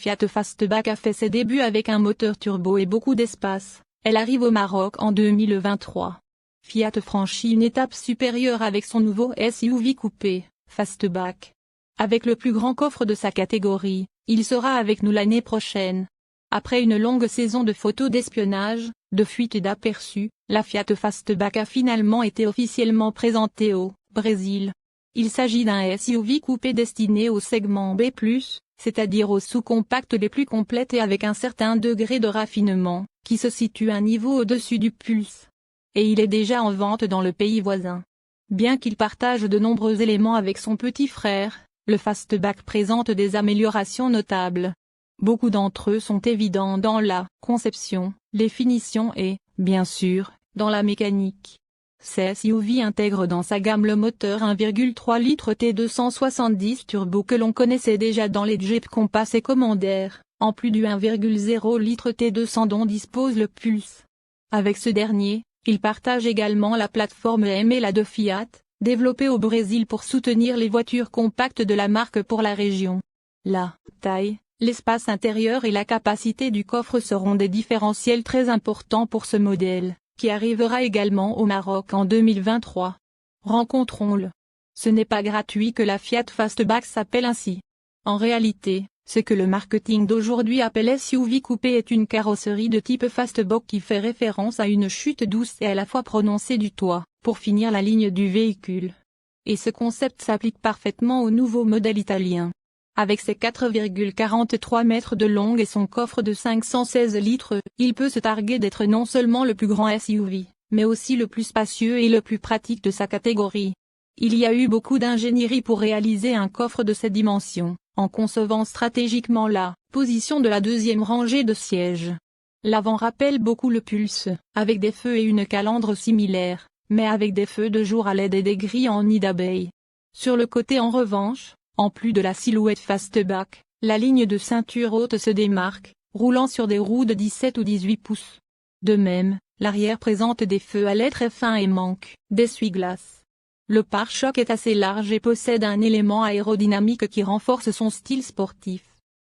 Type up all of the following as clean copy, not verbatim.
Fiat Fastback a fait ses débuts avec un moteur turbo et beaucoup d'espace. Elle arrive au Maroc en 2023. Fiat franchit une étape supérieure avec son nouveau SUV coupé, Fastback. Avec le plus grand coffre de sa catégorie, il sera avec nous l'année prochaine. Après une longue saison de photos d'espionnage, de fuites et d'aperçus, la Fiat Fastback a finalement été officiellement présentée au Brésil. Il s'agit d'un SUV coupé destiné au segment B+, c'est-à-dire aux sous-compacts les plus complètes et avec un certain degré de raffinement, qui se situe un niveau au-dessus du Pulse. Et il est déjà en vente dans le pays voisin. Bien qu'il partage de nombreux éléments avec son petit frère, le Fastback présente des améliorations notables. Beaucoup d'entre eux sont évidents dans la conception, les finitions et, bien sûr, dans la mécanique. Ce SUV intègre dans sa gamme le moteur 1,3 litres T270 turbo que l'on connaissait déjà dans les Jeep Compass et Commander, en plus du 1,0 litres T200 dont dispose le Pulse. Avec ce dernier, il partage également la plateforme MLA de Fiat, développée au Brésil pour soutenir les voitures compactes de la marque pour la région. La taille, l'espace intérieur et la capacité du coffre seront des différentiels très importants pour ce modèle, qui arrivera également au Maroc en 2023. Rencontrons-le. Ce n'est pas gratuit que la Fiat Fastback s'appelle ainsi. En réalité, ce que le marketing d'aujourd'hui appelle SUV coupé est une carrosserie de type Fastback qui fait référence à une chute douce et à la fois prononcée du toit, pour finir la ligne du véhicule. Et ce concept s'applique parfaitement au nouveau modèle italien. Avec ses 4,43 mètres de long et son coffre de 516 litres, il peut se targuer d'être non seulement le plus grand SUV, mais aussi le plus spacieux et le plus pratique de sa catégorie. Il y a eu beaucoup d'ingénierie pour réaliser un coffre de cette dimension, en concevant stratégiquement la position de la deuxième rangée de sièges. L'avant rappelle beaucoup le Pulse, avec des feux et une calandre similaire, mais avec des feux de jour à LED et des grilles en nid d'abeille. Sur le côté en revanche, en plus de la silhouette Fastback, la ligne de ceinture haute se démarque, roulant sur des roues de 17 ou 18 pouces. De même, l'arrière présente des feux à LED très fins et manque d'essuie-glace. Le pare-choc est assez large et possède un élément aérodynamique qui renforce son style sportif.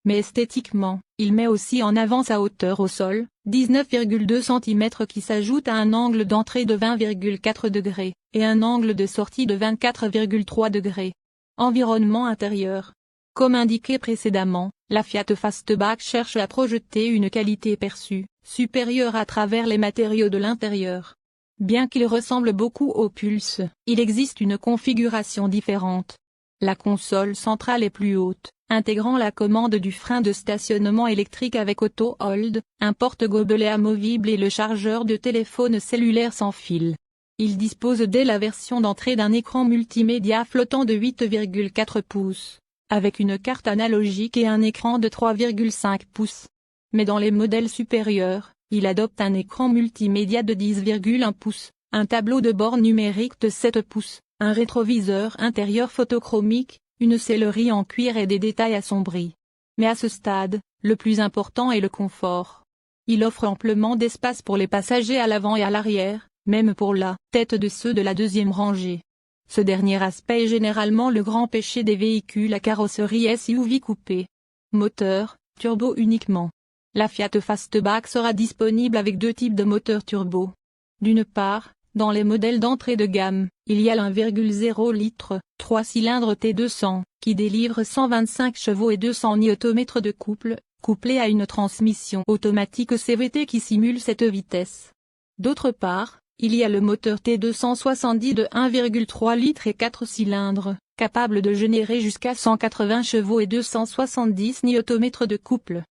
Mais esthétiquement, il met aussi en avant sa hauteur au sol, 19,2 cm qui s'ajoute à un angle d'entrée de 20,4 degrés, et un angle de sortie de 24,3 degrés. Environnement intérieur. Comme indiqué précédemment, la Fiat Fastback cherche à projeter une qualité perçue supérieure à travers les matériaux de l'intérieur. Bien qu'il ressemble beaucoup au Pulse, il existe une configuration différente. La console centrale est plus haute, intégrant la commande du frein de stationnement électrique avec auto-hold, un porte-gobelet amovible et le chargeur de téléphone cellulaire sans fil. Il dispose dès la version d'entrée d'un écran multimédia flottant de 8,4 pouces, avec une carte analogique et un écran de 3,5 pouces. Mais dans les modèles supérieurs, il adopte un écran multimédia de 10,1 pouces, un tableau de bord numérique de 7 pouces, un rétroviseur intérieur photochromique, une sellerie en cuir et des détails assombris. Mais à ce stade, le plus important est le confort. Il offre amplement d'espace pour les passagers à l'avant et à l'arrière, même pour la tête de ceux de la deuxième rangée. Ce dernier aspect est généralement le grand péché des véhicules à carrosserie SUV coupé. Moteur, turbo uniquement. La Fiat Fastback sera disponible avec deux types de moteurs turbo. D'une part, dans les modèles d'entrée de gamme, il y a l'1,0 litre, 3 cylindres T200, qui délivre 125 chevaux et 200 Nm de couple, couplé à une transmission automatique CVT qui simule cette vitesse. D'autre part, il y a le moteur T270 de 1,3 litres et 4 cylindres, capable de générer jusqu'à 180 chevaux et 270 Nm de couple.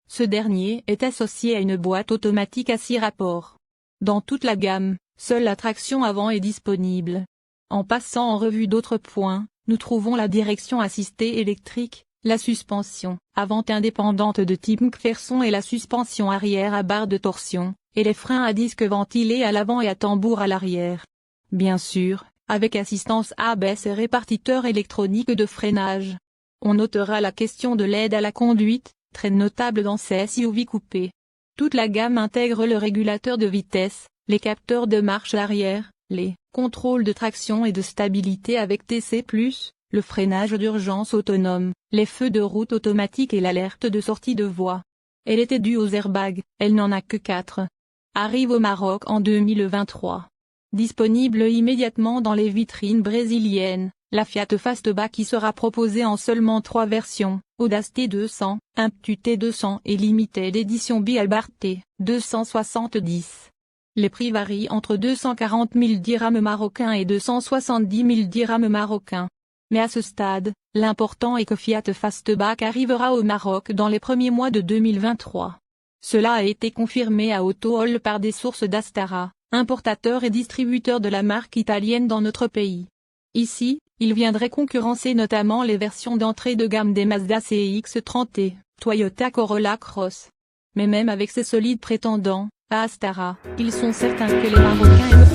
Ce dernier est associé à une boîte automatique à 6 rapports. Dans toute la gamme, seule la traction avant est disponible. En passant en revue d'autres points, nous trouvons la direction assistée électrique, la suspension avant indépendante de type McPherson et la suspension arrière à barre de torsion, et les freins à disque ventilés à l'avant et à tambour à l'arrière. Bien sûr, avec assistance ABS et répartiteur électronique de freinage. On notera la question de l'aide à la conduite, très notable dans ces SUV coupés. Toute la gamme intègre le régulateur de vitesse, les capteurs de marche arrière, les contrôles de traction et de stabilité avec TC+, le freinage d'urgence autonome, les feux de route automatiques et l'alerte de sortie de voie. Elle était due aux airbags, elle n'en a que 4. Arrive au Maroc en 2023. Disponible immédiatement dans les vitrines brésiliennes, la Fiat Fastback qui sera proposée en seulement 3 versions, Audace T200, Impetu T200 et Limited Edition Bialbart T270. Les prix varient entre 240 000 dirhams marocains et 270 000 dirhams marocains. Mais à ce stade, l'important est que Fiat Fastback arrivera au Maroc dans les premiers mois de 2023. Cela a été confirmé à Autohall par des sources d'Astara, importateur et distributeur de la marque italienne dans notre pays. Ici, il viendrait concurrencer notamment les versions d'entrée de gamme des Mazda CX-30 et Toyota Corolla Cross. Mais même avec ces solides prétendants, à Astara, ils sont certains que les Marocains aiment